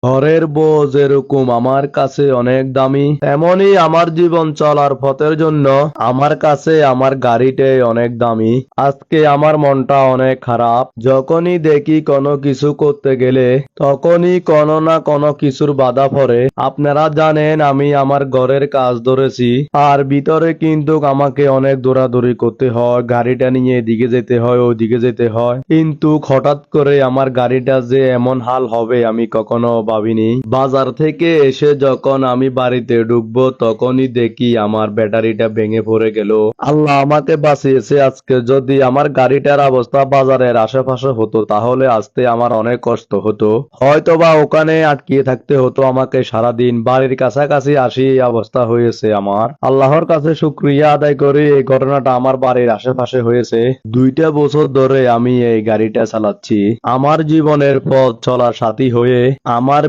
ঘরের বউ যেরকম আমার কাছে অনেক দামি, তেমনি আমার জীবন চলার পথের জন্য আমার কাছে আমার গাড়িটাই অনেক দামি। আজকে আমার মনটা অনেক খারাপ। যখনই দেখি কোনো কিছু করতে গেলে তখনই কোনো না কোনো কিছুর বাধা পড়ে। আপনারা জানেন আমি আমার ঘরের কাজ ধরেছি, আর ভিতরে কিন্তু আমাকে অনেক দৌড়াদৌড়ি করতে হয়, গাড়িটা নিয়ে এদিকে যেতে হয় ওইদিকে যেতে হয়। কিন্তু হঠাৎ করে আমার গাড়িটা যে এমন হাল হবে আমি কখনো ভাবিনি। বাজার থেকে এসে যখন আমি বাড়িতে ঢুকবো তখনই দেখি আমার ব্যাটারিটা ভেঙে পড়ে গেল। আল্লাহ আমাকে বাঁচিয়েছে আজকে। যদি আমার গাড়িটার অবস্থা বাজারের আশেপাশে হতো তাহলে আসতে আমার অনেক কষ্ট হতো, হয়তোবা ওখানে আটকিয়ে থাকতে হতো আমাকে সারাদিন। বাড়ির কাছাকাছি আসি এই অবস্থা হয়েছে আমার। আল্লাহর কাছে শুকরিয়া আদায় করি এই ঘটনাটা আমার বাড়ির আশেপাশে হয়েছে। 2টা বছর ধরে আমি এই গাড়িটা চালাচ্ছি। আমার জীবনের পথ চলার সাথী হয়ে আমার